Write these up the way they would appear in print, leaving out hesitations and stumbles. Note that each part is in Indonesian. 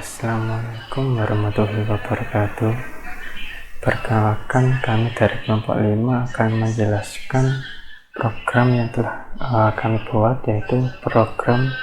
Assalamualaikum warahmatullahi wabarakatuh. Perkenalkan, kami dari kelompok 5 akan menjelaskan program yang telah kami buat, yaitu program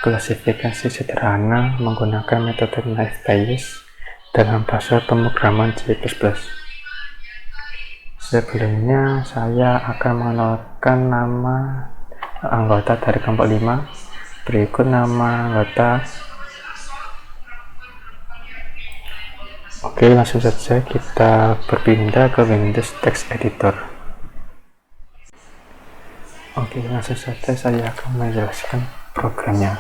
klasifikasi sederhana menggunakan metode naive Bayes dalam bahasa pemrograman C++. Sebelumnya saya akan mengenalkan nama anggota dari kelompok 5. Berikut nama anggota. Oke, langsung saja kita berpindah ke Windows Text Editor. Oke, langsung saja saya akan menjelaskan programnya.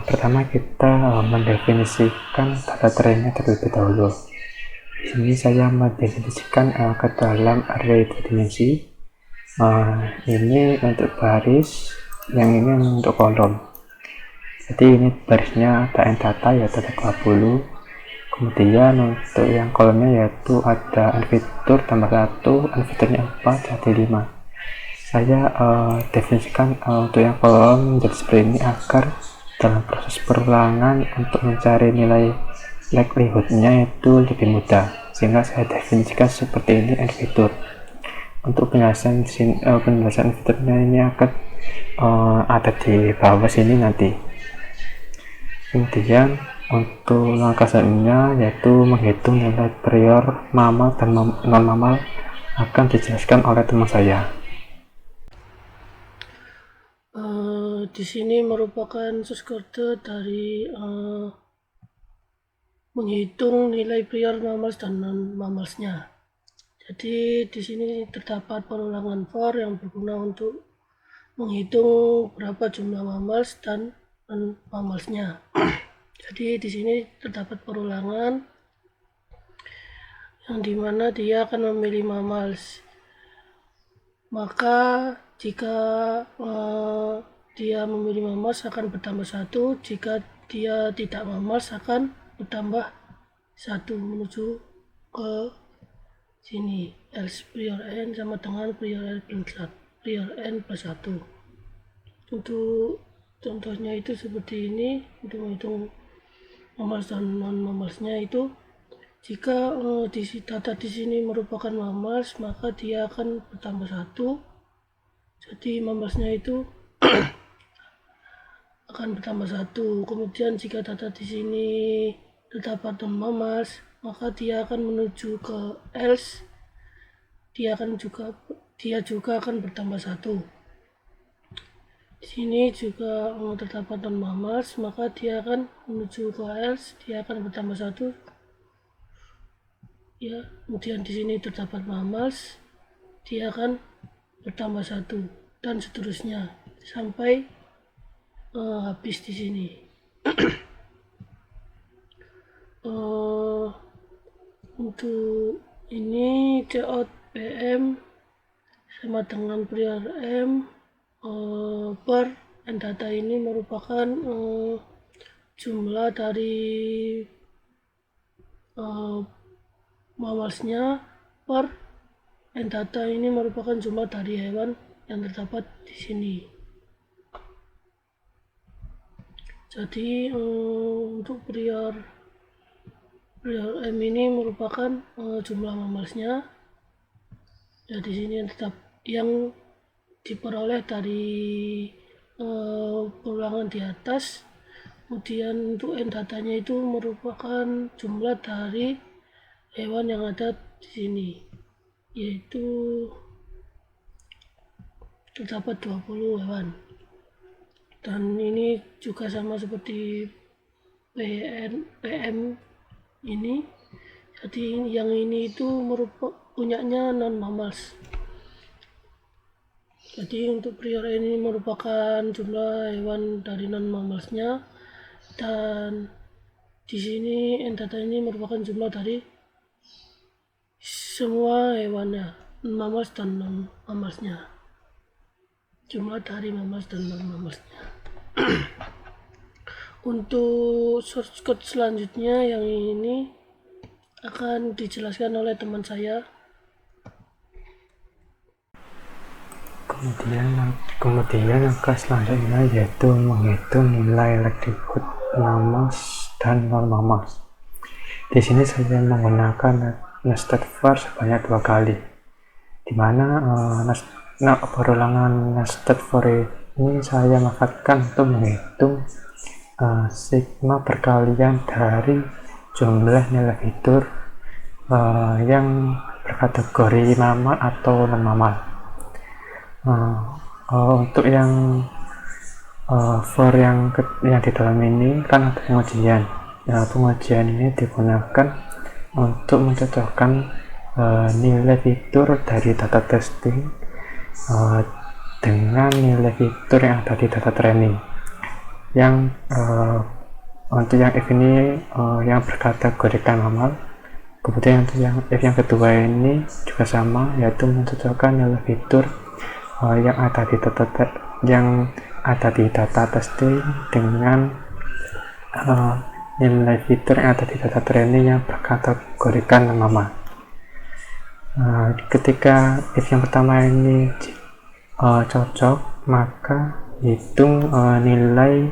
Pertama kita mendefinisikan data trainnya terlebih dahulu. Di sini saya mendefinisikan ke dalam array 2 dimensi. Ini untuk baris, yang ini untuk kolom. Jadi ini barisnya data yaitu ada 20. Kemudian untuk yang kolomnya yaitu ada unfitur tambah 1, unfiturnya 4 jadi 5. Saya definisikan untuk yang kolom menjadi seperti ini agar dalam proses perulangan untuk mencari nilai likelihood-nya itu lebih mudah, sehingga saya definisikan seperti ini unfitur. Untuk penjelasan unfiturnya ini akan ada di bawah sini nanti. Kemudian untuk langkah selanjutnya yaitu menghitung nilai prior, mamal, dan non-mamal akan dijelaskan oleh teman saya. Di sini merupakan source code dari menghitung nilai prior, mammals, dan non-mammalsnya. Jadi di sini terdapat perulangan for yang berguna untuk menghitung berapa jumlah mammals dan non-mammalsnya. Jadi di sini terdapat perulangan yang dimana dia akan memilih mammals. Maka jika dia memilih mammals akan bertambah 1, jika dia tidak mammals akan bertambah 1 menuju ke sini. Else prior n sama dengan prior n plus 1. Untuk contohnya itu seperti ini. Untuk menghitung mammals dan non-mammalsnya itu, jika data di sini merupakan mammals, maka dia akan bertambah 1. Jadi mammalsnya itu akan bertambah 1. Kemudian jika data di sini terdapat non-mammals, maka dia akan menuju ke else. Dia juga akan bertambah 1. Di sini juga terdapat non-mammals, maka dia akan menuju ke else, dia akan bertambah 1. Ya, kemudian di sini terdapat mammals, dia akan bertambah 1 dan seterusnya sampai habis di sini. Untuk ini cout pm sama dengan prior m per data ini merupakan jumlah dari mammalsnya per data ini merupakan jumlah dari hewan yang terdapat di sini. Jadi untuk prior m ini merupakan jumlah mammalsnya. Ya, di sini yang diperoleh dari perulangan di atas. Kemudian untuk datanya itu merupakan jumlah dari hewan yang ada di sini, yaitu terdapat 20 hewan. Dan ini juga sama seperti PM ini. Jadi yang ini itu punyanya non-mammals. Jadi untuk prior ini merupakan jumlah hewan dari non-mammalsnya, dan di sini data ini merupakan jumlah dari semua hewannya, mammals dan non-mammalsnya. Jumlah dari mammals dan non-mammalsnya. Untuk source code selanjutnya yang ini akan dijelaskan oleh teman saya. Kemudian langkah selanjutnya yaitu menghitung nilai likelihood mammals dan non-mammals. Di sini saya menggunakan nested for sebanyak 2 kali, di mana perulangan nested for ini saya manfaatkan untuk menghitung sigma perkalian dari jumlah nilai fitur yang berkategori mammal atau non-mammal. Untuk yang for yang di dalam ini kan ada pengujian. Pengujian ini digunakan untuk mencocokkan nilai fitur dari data testing dengan nilai fitur yang ada di data training. Yang untuk yang if ini yang berkategorikan mammal. Kemudian untuk yang if yang kedua ini juga sama, yaitu mencocokkan nilai fitur yang ada di data testing dengan nilai fitur yang ada di data training yang berkategorikan mammal. Ketika if yang pertama ini cocok, maka hitung nilai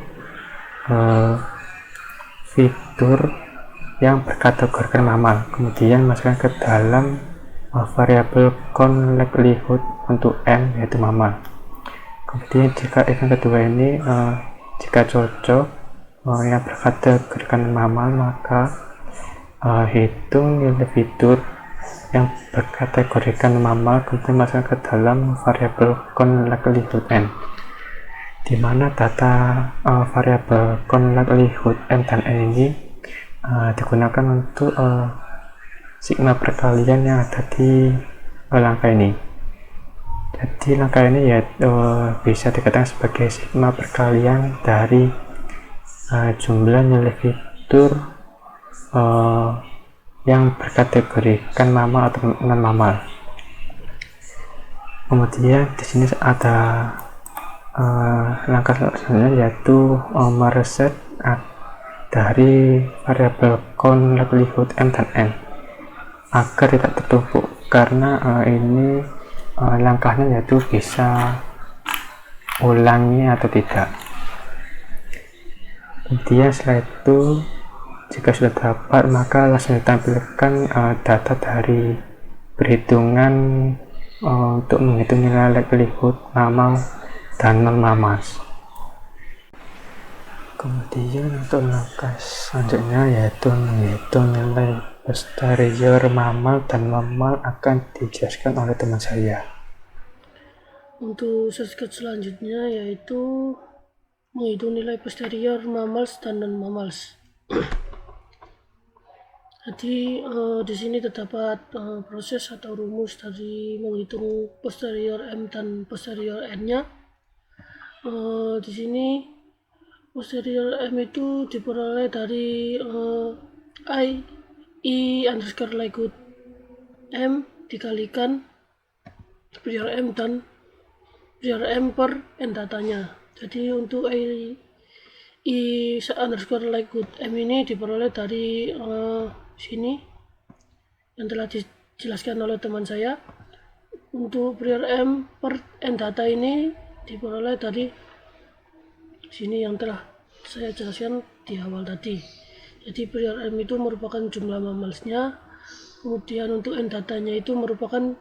fitur yang berkategorikan mammal, kemudian masukkan ke dalam variabel count likelihood untuk n, yaitu mammal. Kemudian jika if yang kedua ini jika cocok yang berkategorikan mammal, maka hitung nilai fitur yang berkategorikan mammal, kemudian masukkan ke dalam variabel count likelihood n, di mana data variabel count likelihood n dan n ini digunakan untuk sigma perkalian yang ada di langkah ini. Jadi langkah ini ya bisa dikatakan sebagai sigma perkalian dari jumlah nilai fitur yang berkategorikan mammal atau non mammal. Kemudian di sini ada langkah selanjutnya, yaitu mereset dari variabel count likelihood n dan n agar tidak tertumpuk, karena ini langkahnya yaitu bisa ulangi atau tidak. Kemudian setelah itu jika sudah dapat, maka langsung ditampilkan data dari perhitungan untuk menghitung nilai likelihood mammal dan non mammals. Kemudian untuk langkah selanjutnya yaitu menghitung nilai posterior mammal dan mammal akan dijelaskan oleh teman saya. Untuk shortcut selanjutnya yaitu menghitung nilai posterior mammals dan non mammals. Jadi di sini terdapat proses atau rumus dari menghitung posterior m dan posterior n-nya. Di sini posterior m itu diperoleh dari i likelihood m dikalikan prior m dan prior m per n datanya. Jadi untuk i_likelihood m ini diperoleh dari sini yang telah dijelaskan oleh teman saya. Untuk prior m per n data ini diperoleh dari sini yang telah saya jelaskan di awal tadi. Jadi prior m itu merupakan jumlah mammalsnya, kemudian untuk n datanya itu merupakan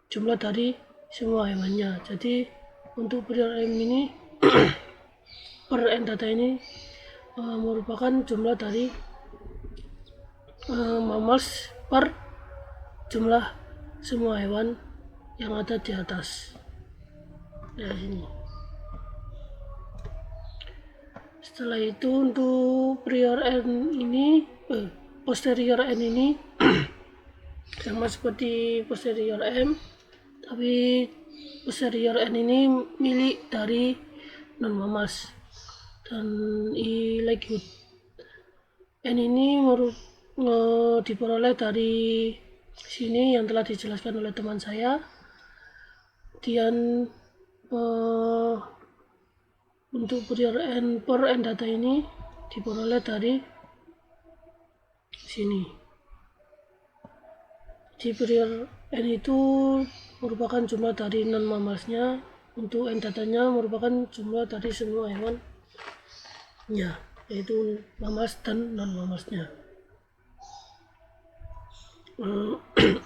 jumlah dari semua hewannya. Jadi untuk prior m ini per n data ini merupakan jumlah dari mammals per jumlah semua hewan yang ada di atas. Ya, sini. Setelah itu untuk posterior n ini sama seperti posterior m, tapi posterior n ini milik dari non mammals, dan likelihood n ini diperoleh dari sini yang telah dijelaskan oleh teman saya. Kemudian untuk prior n per n data ini diperoleh dari sini. Di prior n itu merupakan jumlah dari non mammalsnya, untuk n datanya merupakan jumlah dari semua hewan. Ya, yaitu mammals dan non-mammalsnya.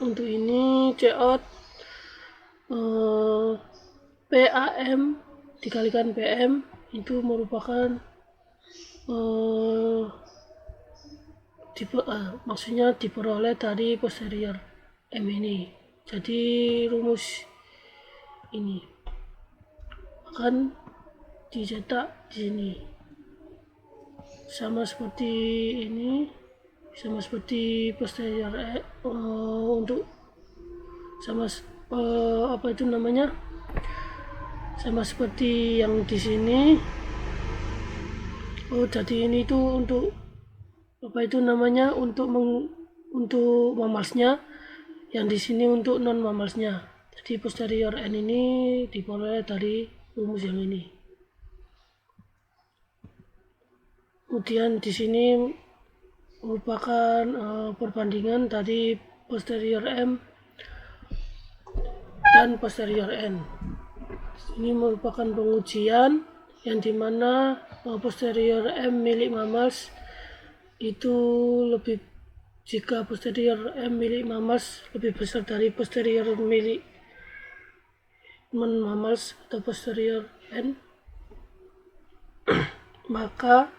Untuk ini COT PAM dikalikan PM itu merupakan maksudnya diperoleh dari posterior M ini. Jadi rumus ini akan dicetak di sini sama seperti ini, sama seperti posterior untuk sama apa itu namanya, sama seperti yang di sini. Jadi ini itu untuk apa itu namanya, untuk mammalsnya, yang di sini untuk non mammalsnya. Jadi posterior N ini diperoleh dari rumus yang ini. Kemudian di sini merupakan perbandingan dari posterior M dan posterior N. Ini merupakan pengujian yang dimana posterior M milik mammals itu lebih, jika posterior M milik mammals lebih besar dari posterior milik non mammals atau posterior N, maka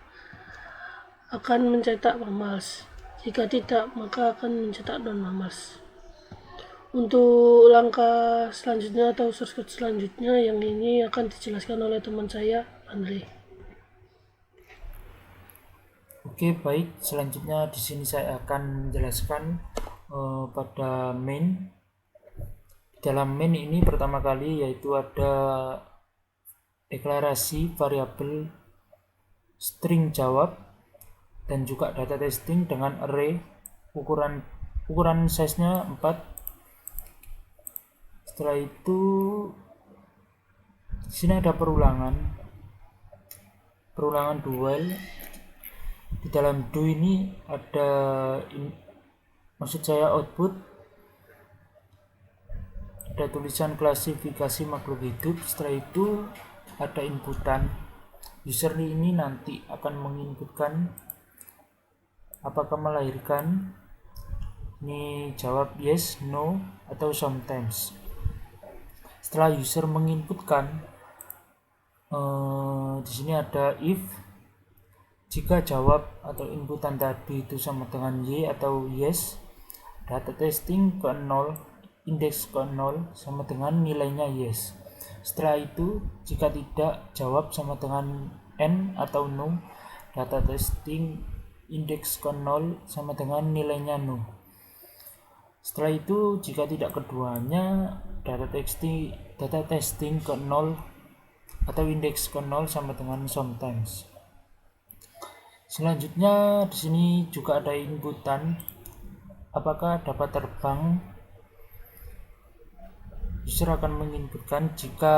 akan mencetak mammals. Jika tidak, maka akan mencetak non mammals. Untuk langkah selanjutnya atau shortcut selanjutnya yang ini akan dijelaskan oleh teman saya, Andre. Oke, baik. Selanjutnya di sini saya akan menjelaskan pada main. Dalam main ini pertama kali yaitu ada deklarasi variabel string jawab dan juga data testing dengan array ukuran size-nya 4. Setelah itu di sini ada perulangan dual. Di dalam do ini ada maksud saya output, ada tulisan klasifikasi makhluk hidup. Setelah itu ada inputan. User ini nanti akan menginputkan apakah melahirkan ini jawab yes, no, atau sometimes. Setelah user menginputkan, di sini ada if. Jika jawab atau inputan tadi itu sama dengan y atau yes, data testing ke 0, indeks ke 0 sama dengan nilainya yes. Setelah itu, jika tidak, jawab sama dengan n atau no, data testing indeks ke 0 sama dengan nilainya no. Setelah itu, jika tidak keduanya, data testing ke 0 atau indeks ke 0 sama dengan sometimes. Selanjutnya di sini juga ada inputan, apakah dapat terbang. User akan menginputkan jika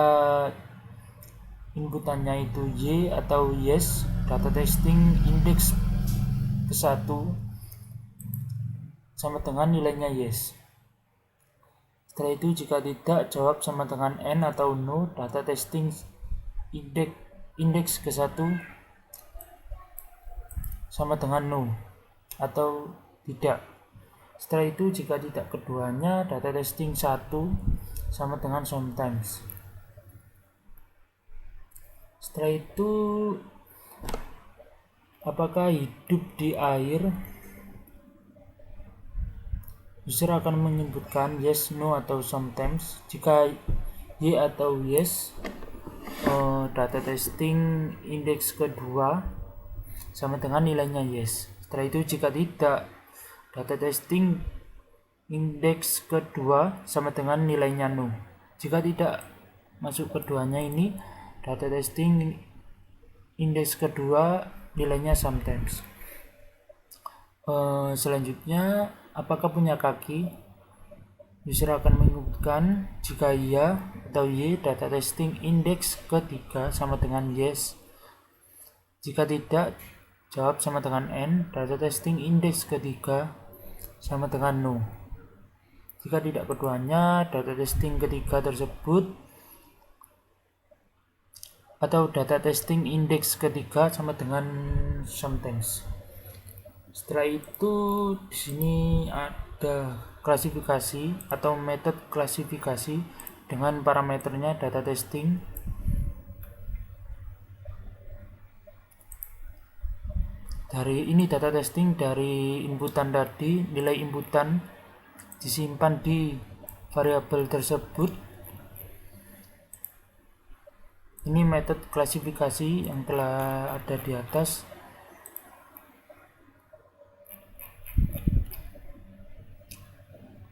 inputannya itu y atau yes, data testing indeks ke 1 sama dengan nilainya yes. Setelah itu jika tidak, jawab sama dengan n atau no, data testing indeks ke 1 sama dengan no atau tidak. Setelah itu jika tidak keduanya, data testing 1 sama dengan sometimes. Setelah itu apakah hidup di air, user akan menyebutkan yes, no, atau sometimes. Jika y atau yes, data testing indeks kedua sama dengan nilainya yes. Setelah itu jika tidak, data testing indeks kedua sama dengan nilainya no. Jika tidak masuk keduanya ini, data testing indeks kedua nilainya sometimes. Selanjutnya, apakah punya kaki? User akan menyebutkan jika iya atau y, data testing indeks ketiga sama dengan yes. Jika tidak, jawab sama dengan n, data testing indeks ketiga sama dengan no. Jika tidak keduanya, data testing ketiga tersebut atau data testing indeks ketiga sama dengan sometimes. Setelah itu di sini ada klasifikasi atau metode klasifikasi dengan parameternya data testing. Dari ini data testing dari inputan tadi, nilai inputan disimpan di variabel tersebut. Ini metode klasifikasi yang telah ada di atas.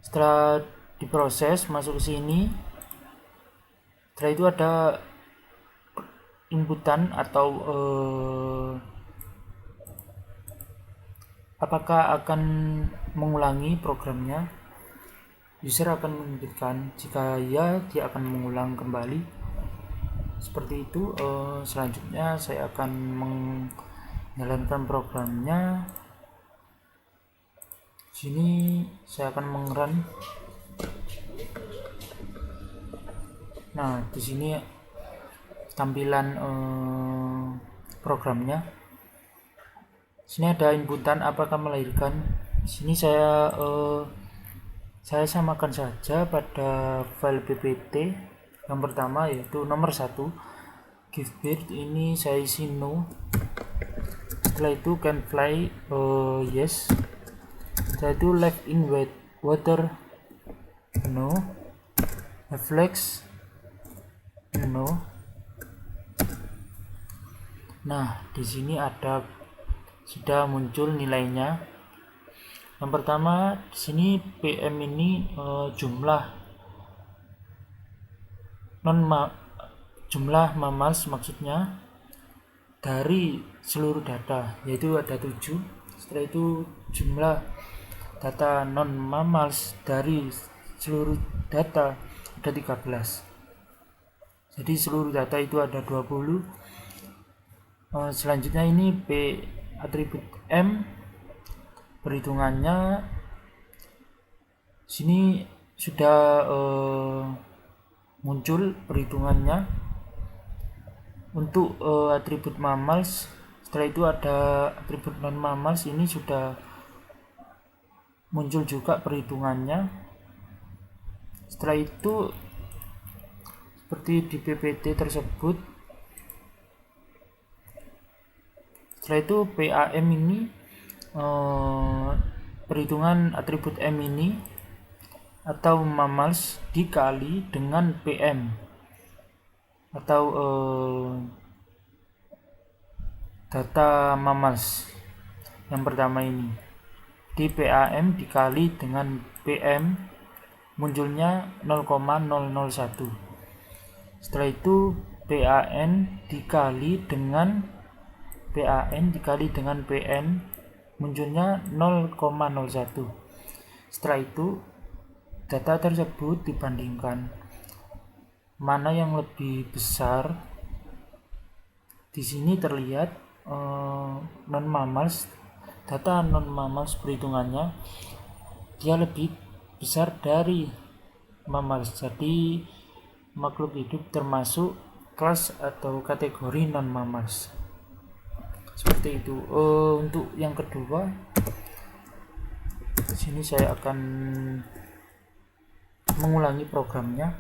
Setelah diproses masuk ke sini, setelah itu ada inputan atau apakah akan mengulangi programnya. User akan menentukan, jika ya dia akan mengulang kembali seperti itu. Selanjutnya saya akan menjalankan programnya. Sini saya akan mengrun. Nah, di sini tampilan programnya. Sini ada inputan apakah melahirkan. Di sini saya samakan saja pada file ppt yang pertama, yaitu nomor 1 give birth. Ini saya isi no. Setelah itu can fly, yes. Setelah itu left in water, no. Reflex, no. Nah, di sini ada sudah muncul nilainya. Yang pertama di sini PM ini jumlah mammals maksudnya dari seluruh data, yaitu ada 7. Setelah itu jumlah data non mammals dari seluruh data ada 13. Jadi seluruh data itu ada 20. Selanjutnya ini P atribut M, perhitungannya sini sudah muncul perhitungannya untuk atribut mammals. Setelah itu ada atribut non mammals, ini sudah muncul juga perhitungannya. Setelah itu seperti di PPT tersebut. Setelah itu PAM ini perhitungan atribut M ini atau mammals dikali dengan PM atau data mammals yang pertama ini. Di PAM dikali dengan PM munculnya 0,001. Setelah itu PAN dikali dengan PN munculnya 0,01. Setelah itu data tersebut dibandingkan mana yang lebih besar. Di sini terlihat non mammals, data non mammals perhitungannya dia lebih besar dari mammals. Jadi makhluk hidup termasuk kelas atau kategori non mammals. Seperti itu. Untuk yang kedua, sini saya akan mengulangi programnya.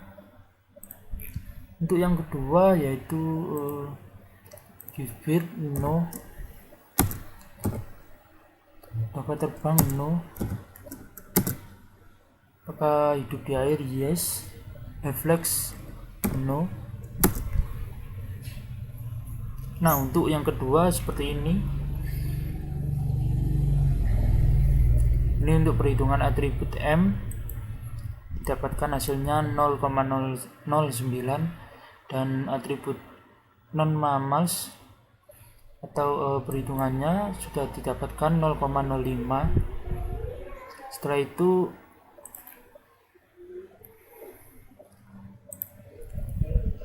Untuk yang kedua yaitu give birth, no. Dapat terbang, no. Apakah hidup di air, yes. Reflex, no. Nah, untuk yang kedua seperti ini. Ini untuk perhitungan atribut M, didapatkan hasilnya 0,009, dan atribut non mammals atau perhitungannya sudah didapatkan 0,05. Setelah itu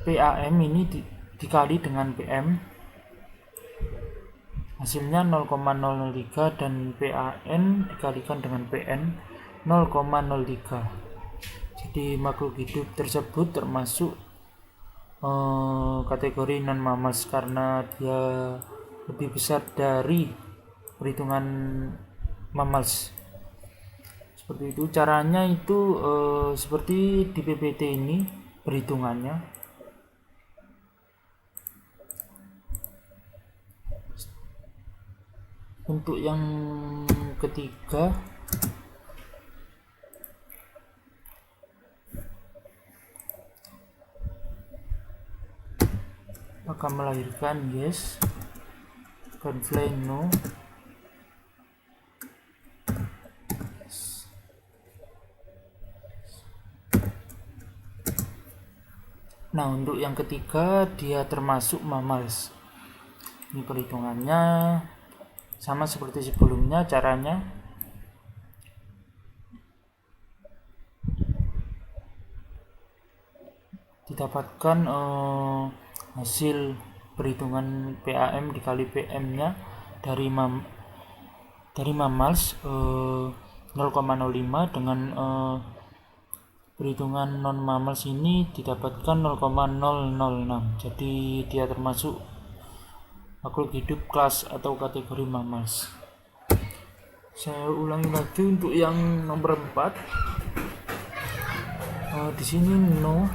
PAM ini dikali dengan PM, hasilnya 0,003, dan PAN dikalikan dengan PN 0,03. Jadi makhluk hidup tersebut termasuk kategori non mammals karena dia lebih besar dari perhitungan mammals. Seperti itu caranya itu seperti di PPT ini perhitungannya. Untuk yang ketiga akan melahirkan yes, conflict no, nah untuk yang ketiga dia termasuk mammals. Ini perhitungannya sama seperti sebelumnya. Caranya didapatkan hasil perhitungan PAM dikali PM nya dari mammals 0,05 dengan perhitungan non mammals ini didapatkan 0,006. Jadi dia termasuk makhluk hidup kelas atau kategori mammals. Saya ulangi lagi untuk yang nomor 4. Di sini no,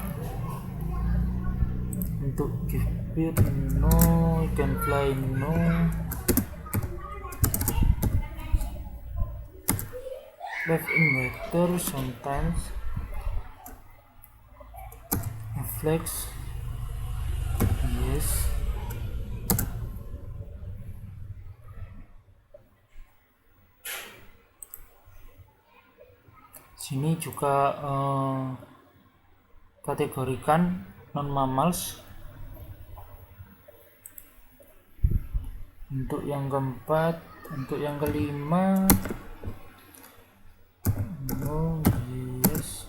untuk give birth no, can fly no, live in water sometimes, reflex yes, sini juga kategorikan non mammals. Untuk yang keempat, untuk yang kelima no, yes,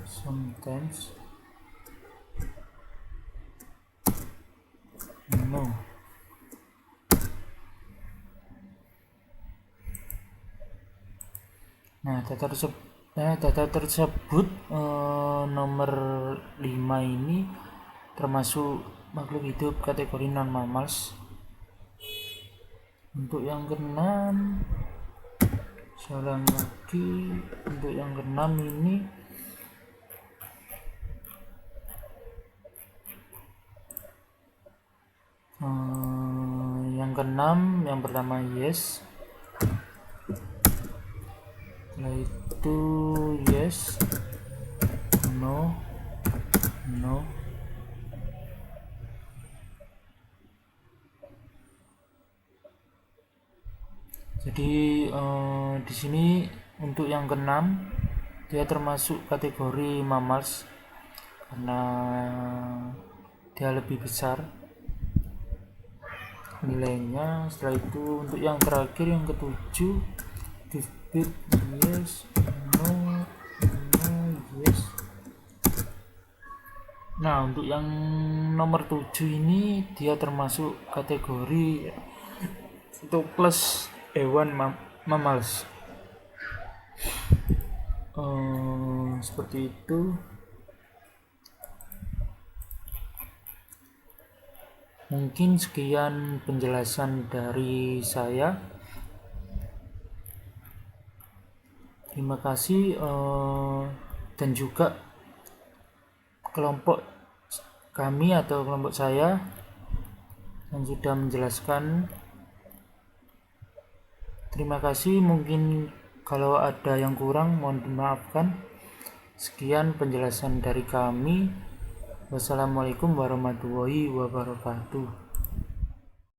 sometimes, no. Nah, data tersebut nomor 5 ini termasuk makhluk hidup kategori non mammals. Untuk yang keenam, saya ulang lagi, untuk yang keenam ini yang pertama yes, setelah itu yes, no, no. Jadi di sini untuk yang keenam dia termasuk kategori mammals karena dia lebih besar nilainya. Setelah itu untuk yang terakhir yang ketujuh give birth yes, no, no, yes. Nah untuk yang nomor 7 ini dia termasuk kategori untuk plus hewan mammals. Seperti itu. Mungkin sekian penjelasan dari saya. Terima kasih dan juga kelompok kami atau kelompok saya yang sudah menjelaskan. Terima kasih, mungkin kalau ada yang kurang mohon dimaafkan. Sekian penjelasan dari kami. Wassalamualaikum warahmatullahi wabarakatuh.